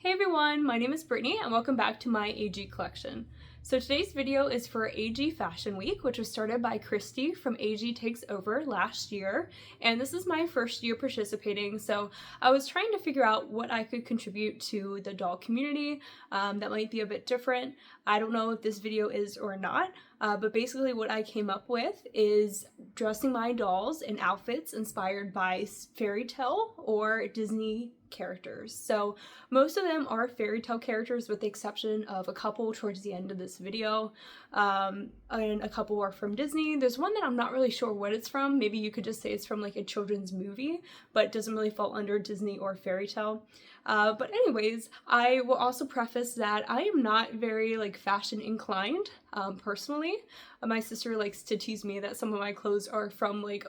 Hey everyone, my name is Brittany and welcome back to my AG collection. So today's video is for AG Fashion Week, which was started by Christy from AG Takes Over last year, and this is my first year participating, so I was trying to figure out what I could contribute to the doll community that might be a bit different. I don't know if this video is or not, but basically what I came up with is dressing my dolls in outfits inspired by Fairytale or Disney characters. So most of them are fairy tale characters with the exception of a couple towards the end of this video, and a couple are from Disney. There's one that I'm not really sure what it's from. Maybe you could just say it's from like a children's movie, but it doesn't really fall under Disney or fairy tale. But anyways, I will also preface that I am not very like fashion inclined personally. My sister likes to tease me that some of my clothes are from like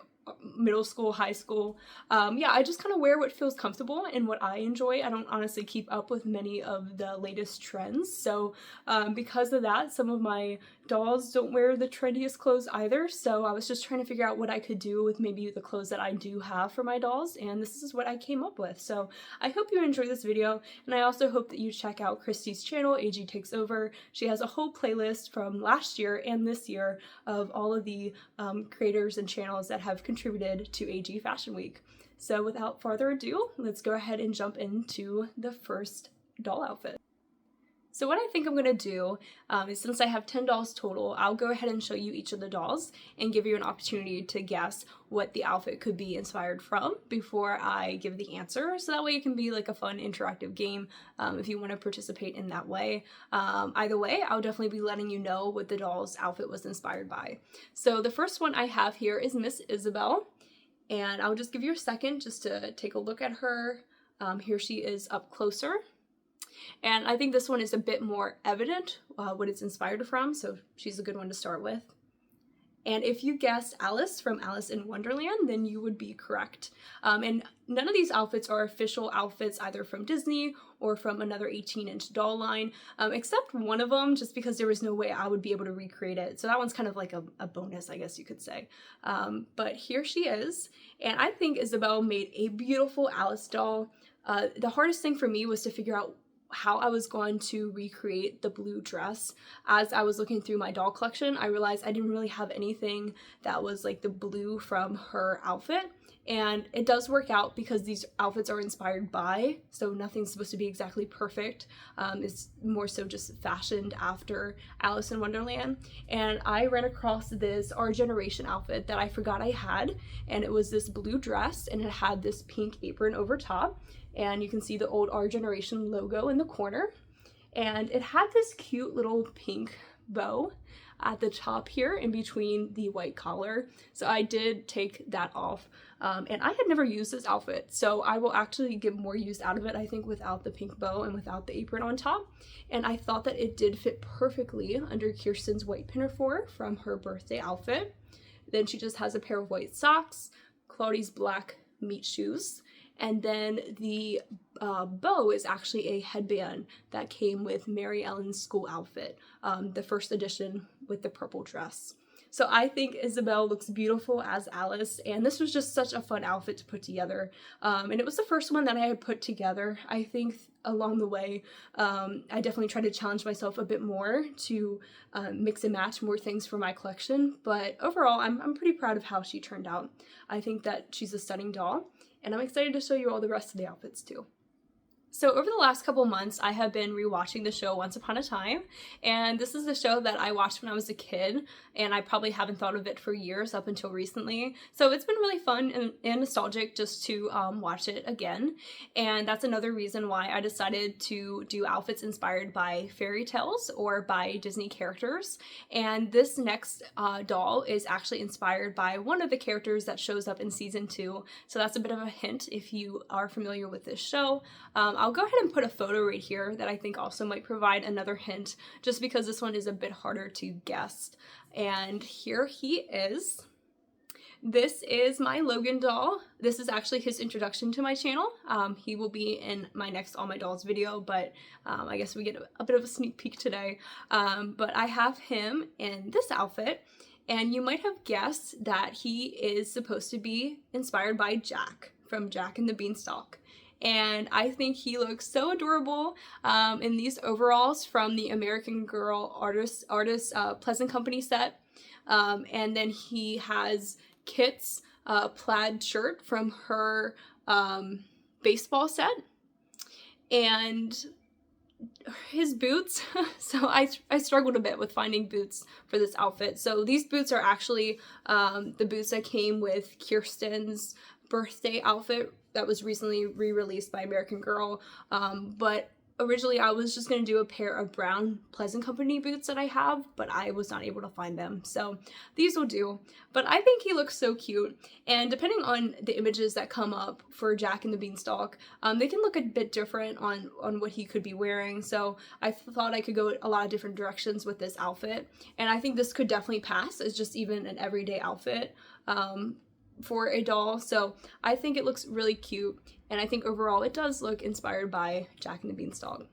middle school, high school. Yeah, I just kind of wear what feels comfortable and what I enjoy. I don't honestly keep up with many of the latest trends, so because of that, some of my dolls don't wear the trendiest clothes either, so I was just trying to figure out what I could do with maybe the clothes that I do have for my dolls, and this is what I came up with. So I hope you enjoy this video, and I also hope that you check out Christy's channel, AG Takes Over. She has a whole playlist from last year and this year of all of the creators and channels that have contributed to AG Fashion Week. So without further ado, let's go ahead and jump into the first doll outfit. So what I think I'm going to do is, since I have 10 dolls total, I'll go ahead and show you each of the dolls and give you an opportunity to guess what the outfit could be inspired from before I give the answer. So that way it can be like a fun interactive game if you want to participate in that way. Either way, I'll definitely be letting you know what the doll's outfit was inspired by. So the first one I have here is Miss Isabelle, and I'll just give you a second just to take a look at her. Here she is up closer. And I think this one is a bit more evident what it's inspired from, so she's a good one to start with. And if you guessed Alice from Alice in Wonderland, then you would be correct. And none of these outfits are official outfits either from Disney or from another 18-inch doll line, except one of them, just because there was no way I would be able to recreate it. So that one's kind of like a bonus, I guess you could say. But here she is, and I think Isabelle made a beautiful Alice doll. The hardest thing for me was to figure out how I was going to recreate the blue dress. As I was looking through my doll collection, I realized I didn't really have anything that was like the blue from her outfit, and it does work out because these outfits are inspired by, so nothing's supposed to be exactly perfect. It's more so just fashioned after Alice in Wonderland. And I ran across this Our Generation outfit that I forgot I had, and it was this blue dress and it had this pink apron over top, and you can see the old Our Generation logo in the corner, and it had this cute little pink bow at the top here in between the white collar. So I did take that off, and I had never used this outfit, so I will actually get more use out of it, I think, without the pink bow and without the apron on top. And I thought that it did fit perfectly under Kirsten's white pinafore from her birthday outfit. Then she just has a pair of white socks, Claudie's black meat shoes, and then the bow is actually a headband that came with Mary Ellen's school outfit, the first edition with the purple dress. So I think Isabelle looks beautiful as Alice, and this was just such a fun outfit to put together. And it was the first one that I had put together. I think along the way, I definitely tried to challenge myself a bit more to mix and match more things for my collection. But overall, I'm pretty proud of how she turned out. I think that she's a stunning doll, and I'm excited to show you all the rest of the outfits too. So over the last couple months, I have been rewatching the show Once Upon a Time, and this is the show that I watched when I was a kid, and I probably haven't thought of it for years up until recently. So it's been really fun and nostalgic just to watch it again, and that's another reason why I decided to do outfits inspired by fairy tales or by Disney characters. And this next doll is actually inspired by one of the characters that shows up in season 2, so that's a bit of a hint if you are familiar with this show. I'll go ahead and put a photo right here that I think also might provide another hint, just because this one is a bit harder to guess. And here he is. This is my Logan doll. This is actually his introduction to my channel. He will be in my next All My Dolls video, but I guess we get a bit of a sneak peek today. But I have him in this outfit, and you might have guessed that he is supposed to be inspired by Jack from Jack and the Beanstalk. and I think he looks so adorable in these overalls from the American Girl artist Pleasant Company set. And then he has Kit's plaid shirt from her baseball set, and his boots. So I struggled a bit with finding boots for this outfit. So these boots are actually the boots that came with Kirsten's birthday outfit that was recently re-released by American Girl, but originally I was just going to do a pair of brown Pleasant Company boots that I have, but I was not able to find them, so these will do. But I think he looks so cute, and depending on the images that come up for Jack and the Beanstalk, they can look a bit different on what he could be wearing, so I thought I could go a lot of different directions with this outfit, and I think this could definitely pass as just even an everyday outfit for a doll. So I think it looks really cute, and I think overall it does look inspired by Jack and the Beanstalk.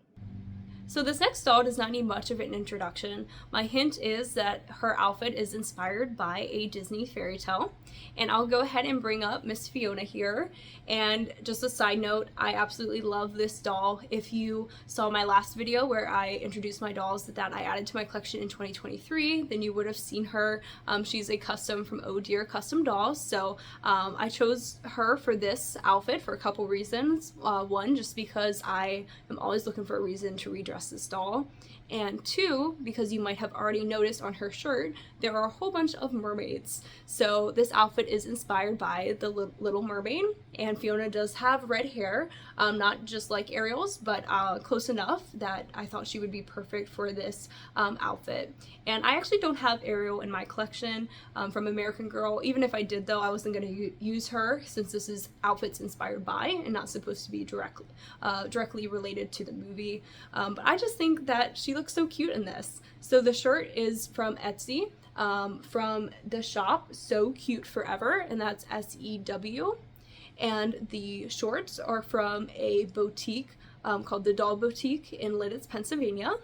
So this next doll does not need much of an introduction. My hint is that her outfit is inspired by a Disney fairy tale. And I'll go ahead and bring up Miss Fiona here. And just a side note, I absolutely love this doll. If you saw my last video where I introduced my dolls that I added to my collection in 2023, then you would have seen her. She's a custom from Oh Dear Custom Dolls. So I chose her for this outfit for a couple reasons. One, just because I am always looking for a reason to redress this doll, and two, because you might have already noticed on her shirt there are a whole bunch of mermaids. So this outfit is inspired by the Little Mermaid, and Fiona does have red hair, not just like Ariel's, but close enough that I thought she would be perfect for this outfit. And I actually don't have Ariel in my collection from American Girl. Even if I did though, I wasn't going to use her since this is outfits inspired by and not supposed to be directly related to the movie. But I just think that she looks so cute in this. So the shirt is from Etsy, from the shop So Cute Forever, and that's SEW. And the shorts are from a boutique called the Doll Boutique in Lidditz, Pennsylvania.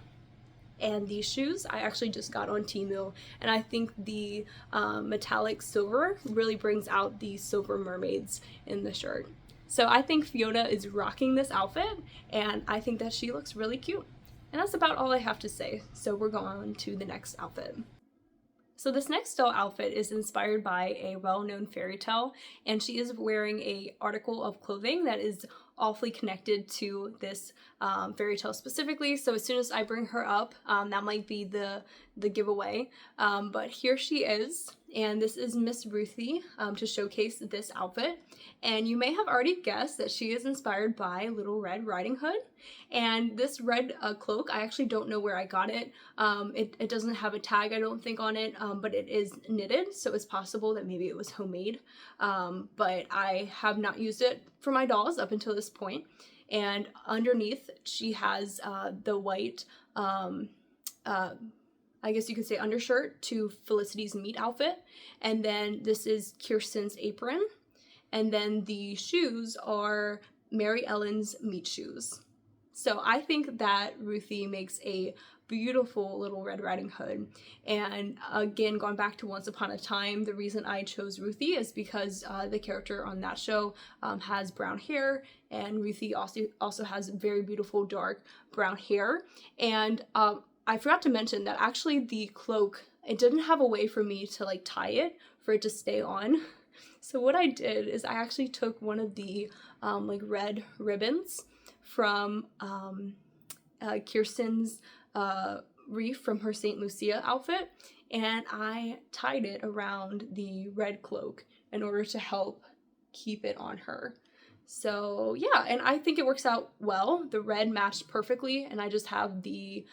And these shoes I actually just got on Temu, and I think the metallic silver really brings out the silver mermaids in the shirt. So I think Fiona is rocking this outfit, and I think that she looks really cute. And that's about all I have to say, so we're going on to the next outfit. So this next doll outfit is inspired by a well-known fairy tale, and she is wearing a article of clothing that is awfully connected to this fairy tale specifically. So as soon as I bring her up, that might be the giveaway. But here she is, and this is Miss Ruthie to showcase this outfit. And you may have already guessed that she is inspired by Little Red Riding Hood. And this red cloak, I actually don't know where I got it. It doesn't have a tag, I don't think, on it, but it is knitted, so it's possible that maybe it was homemade. But I have not used it for my dolls up until this point. And underneath, she has the white, I guess you could say, undershirt to Felicity's meat outfit. And then this is Kirsten's apron. And then the shoes are Mary Ellen's meat shoes. So I think that Ruthie makes a beautiful Little Red Riding Hood. And again, going back to Once Upon a Time, the reason I chose Ruthie is because the character on that show has brown hair, and Ruthie also has very beautiful dark brown hair. And I forgot to mention that actually the cloak, it didn't have a way for me to like tie it for it to stay on. So what I did is I actually took one of the like red ribbons from Kirsten's wreath from her St. Lucia outfit, and I tied it around the red cloak in order to help keep it on her. So yeah, and I think it works out well. The red matched perfectly, and I just have the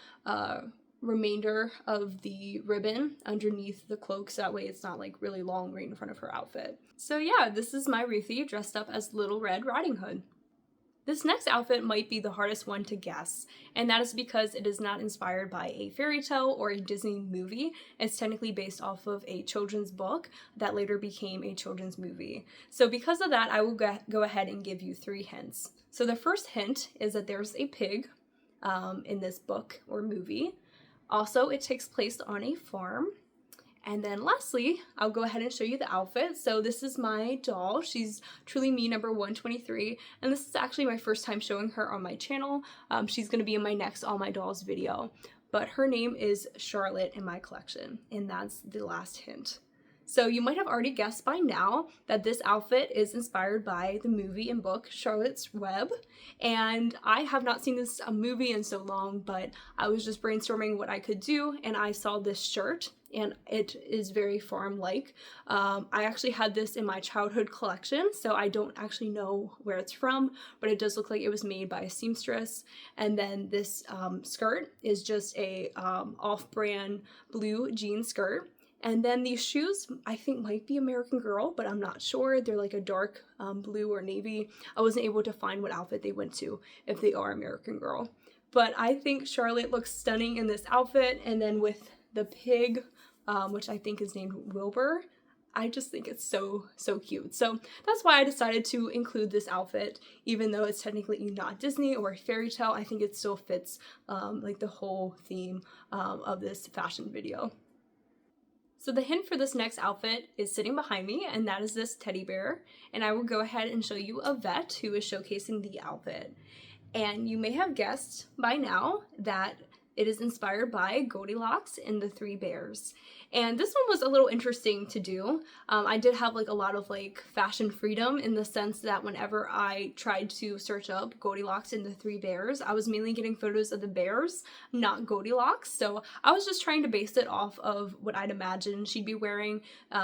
remainder of the ribbon underneath the cloak, so that way it's not like really long right in front of her outfit. So yeah, this is my Ruthie dressed up as Little Red Riding Hood. This next outfit might be the hardest one to guess, and that is because it is not inspired by a fairy tale or a Disney movie. It's technically based off of a children's book that later became a children's movie. So because of that, I will go ahead and give you 3 hints. So the first hint is that there's a pig in this book or movie. Also, it takes place on a farm. And then lastly, I'll go ahead and show you the outfit. So this is my doll. She's Truly Me number 123, and this is actually my first time showing her on my channel. She's going to be in my next All My Dolls video, but her name is Charlotte in my collection, and that's the last hint. So you might have already guessed by now that this outfit is inspired by the movie and book Charlotte's Web, and I have not seen this movie in so long, but I was just brainstorming what I could do, and I saw this shirt, and it is very farm-like. I actually had this in my childhood collection, so I don't actually know where it's from, but it does look like it was made by a seamstress. And then this skirt is just a off-brand blue jean skirt. And then these shoes, I think might be American Girl, but I'm not sure. They're like a dark blue or navy. I wasn't able to find what outfit they went to if they are American Girl. But I think Charlotte looks stunning in this outfit, and then with the pig, which I think is named Wilbur, I just think it's so cute. So that's why I decided to include this outfit, even though it's technically not Disney or fairy tale. I think it still fits like the whole theme of this fashion video. So the hint for this next outfit is sitting behind me, and that is this teddy bear. And I will go ahead and show you Yvette, who is showcasing the outfit. And you may have guessed by now that it is inspired by Goldilocks and the Three Bears. And this one was a little interesting to do. I did have like a lot of like fashion freedom in the sense that whenever I tried to search up Goldilocks and the Three Bears, I was mainly getting photos of the bears, not Goldilocks. So I was just trying to base it off of what I'd imagine she'd be wearing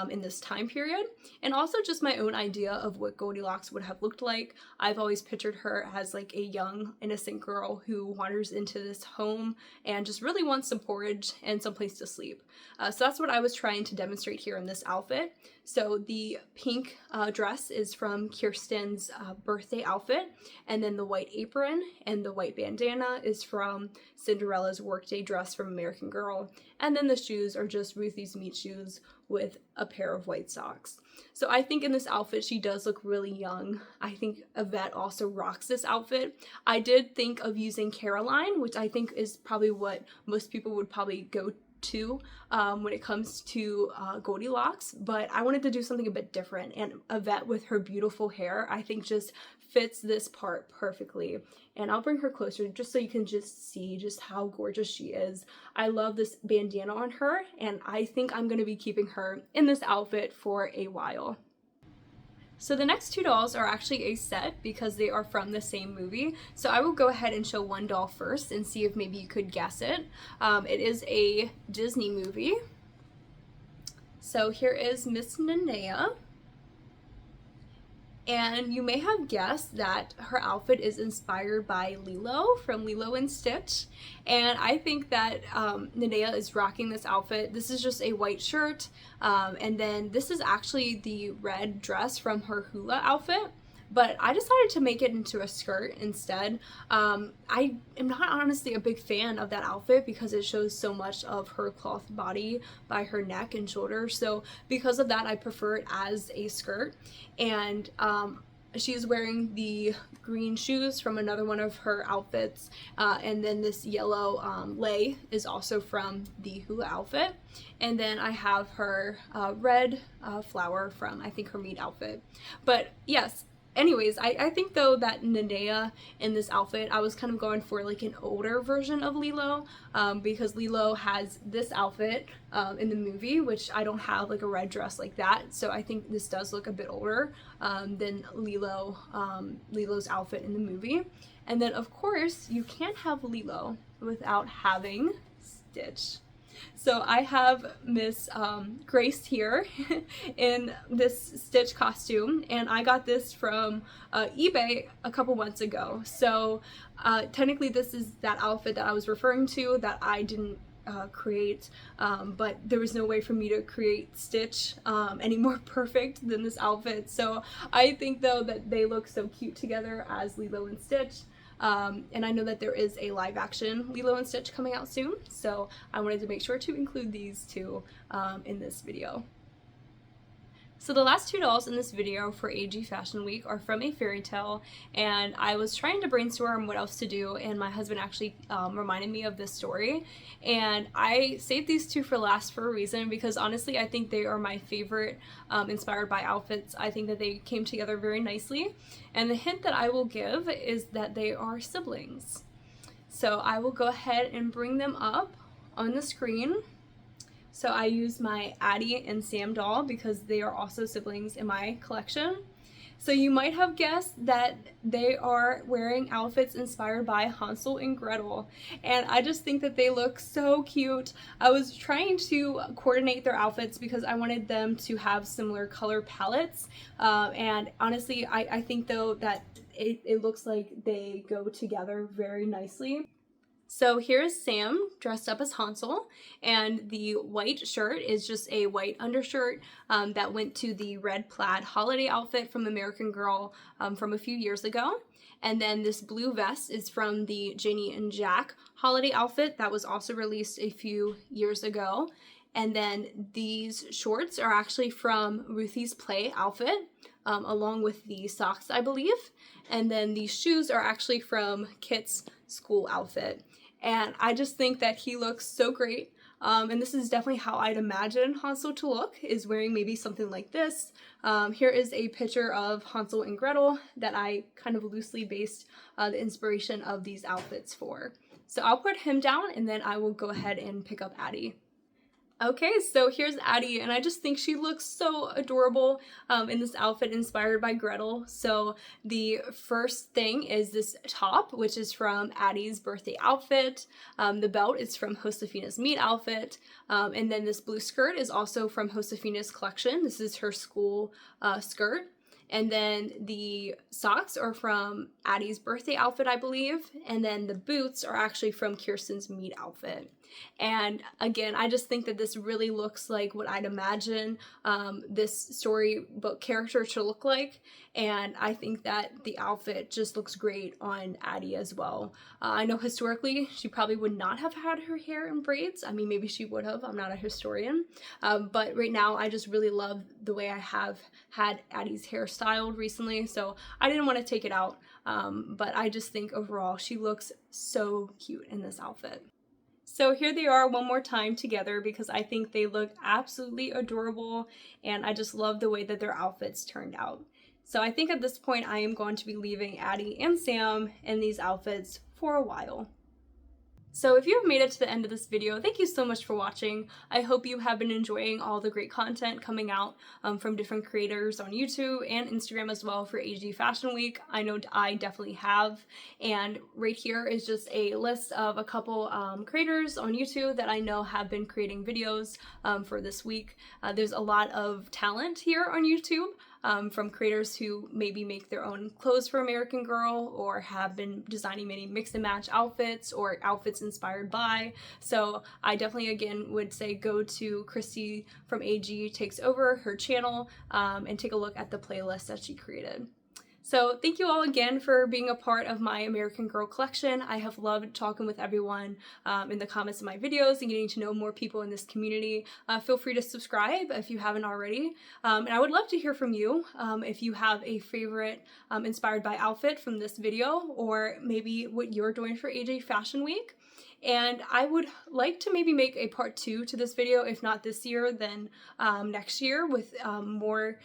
in this time period. And also just my own idea of what Goldilocks would have looked like. I've always pictured her as like a young, innocent girl who wanders into this home and just really wants some porridge and some place to sleep. So that's what I was trying to demonstrate here in this outfit. So the pink dress is from Kirsten's birthday outfit, and then the white apron and the white bandana is from Cinderella's workday dress from American Girl, and then the shoes are just Ruthie's meat shoes with a pair of white socks. So I think in this outfit she does look really young. I think Yvette also rocks this outfit. I did think of using Caroline, which I think is probably what most people would probably go to when it comes to Goldilocks, but I wanted to do something a bit different, and Yvette with her beautiful hair I think just fits this part perfectly. And I'll bring her closer just so you can just see just how gorgeous she is. I love this bandana on her, and I think I'm going to be keeping her in this outfit for a while. So the next two dolls are actually a set because they are from the same movie. So I will go ahead and show one doll first and see if maybe you could guess it. It is a Disney movie. So here is Miss Nanea. And you may have guessed that her outfit is inspired by Lilo from Lilo and Stitch. And I think that Nanea is rocking this outfit. This is just a white shirt. And then this is actually the red dress from her hula outfit. But I decided to make it into a skirt instead. I am not honestly a big fan of that outfit because it shows so much of her cloth body by her neck and shoulders. So because of that, I prefer it as a skirt. And she's wearing the green shoes from another one of her outfits. And then this yellow lei is also from the hula outfit. And then I have her red flower from, I think, her meat outfit. But yes. Anyways, I think though that Nanea in this outfit, I was kind of going for like an older version of Lilo because Lilo has this outfit in the movie, which I don't have like a red dress like that. So I think this does look a bit older than Lilo's outfit in the movie. And then of course you can't have Lilo without having Stitch. So I have Miss Grace here in this Stitch costume, and I got this from eBay a couple months ago. So technically this is that outfit that I was referring to that I didn't create, but there was no way for me to create Stitch any more perfect than this outfit. So I think though that they look so cute together as Lilo and Stitch. And I know that there is a live action Lilo and Stitch coming out soon, so I wanted to make sure to include these two in this video. So the last two dolls in this video for AG Fashion Week are from a fairy tale, and I was trying to brainstorm what else to do, and my husband actually reminded me of this story, and I saved these two for last for a reason, because honestly I think they are my favorite inspired by outfits. I think that they came together very nicely, and the hint that I will give is that they are siblings. So I will go ahead and bring them up on the screen. So I use my Addie and Sam doll because they are also siblings in my collection. So you might have guessed that they are wearing outfits inspired by Hansel and Gretel, and I just think that they look so cute. I was trying to coordinate their outfits because I wanted them to have similar color palettes, and honestly I think though that it looks like they go together very nicely. So here's Sam dressed up as Hansel, and the white shirt is just a white undershirt that went to the red plaid holiday outfit from American Girl from a few years ago. And then this blue vest is from the Janie and Jack holiday outfit that was also released a few years ago. And then these shorts are actually from Ruthie's play outfit, along with the socks, I believe. And then these shoes are actually from Kit's school outfit. And I just think that he looks so great. And this is definitely how I'd imagine Hansel to look, is wearing maybe something like this. Here is a picture of Hansel and Gretel that I kind of loosely based the inspiration of these outfits for. So I'll put him down, and then I will go ahead and pick up Addie. Okay, so here's Addie, and I just think she looks so adorable in this outfit inspired by Gretel. So the first thing is this top, which is from Addie's birthday outfit. The belt is from Josefina's meet outfit. And then this blue skirt is also from Josefina's collection. This is her school skirt. And then the socks are from Addie's birthday outfit, I believe. And then the boots are actually from Kirsten's meet outfit. And again, I just think that this really looks like what I'd imagine this storybook character to look like. And I think that the outfit just looks great on Addie as well. I know historically she probably would not have had her hair in braids. I mean, maybe she would have. I'm not a historian. But right now I just really love the way I have had Addie's hair styled recently. So I didn't want to take it out. But I just think overall she looks so cute in this outfit. So here they are one more time together because I think they look absolutely adorable, and I just love the way that their outfits turned out. So I think at this point I am going to be leaving Addie and Sam in these outfits for a while. So if you have made it to the end of this video, thank you so much for watching. I hope you have been enjoying all the great content coming out from different creators on YouTube and Instagram as well for AG Fashion Week. I know I definitely have. And right here is just a list of a couple creators on YouTube that I know have been creating videos for this week. There's a lot of talent here on YouTube. From creators who maybe make their own clothes for American Girl or have been designing many mix and match outfits or outfits inspired by. So I definitely again would say go to Christy from AG Takes Over, her channel, and take a look at the playlist that she created. So thank you all again for being a part of my American Girl collection. I have loved talking with everyone in the comments of my videos and getting to know more people in this community. Feel free to subscribe if you haven't already. And I would love to hear from you if you have a favorite inspired by outfit from this video, or maybe what you're doing for AG Fashion Week. And I would like to maybe make a part 2 to this video, if not this year, then next year, with more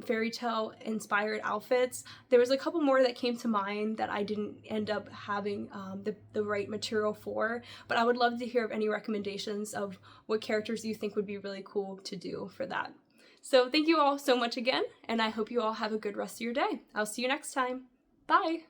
fairy tale inspired outfits. There was a couple more that came to mind that I didn't end up having the right material for, but I would love to hear of any recommendations of what characters you think would be really cool to do for that. So thank you all so much again, and I hope you all have a good rest of your day. I'll see you next time. Bye!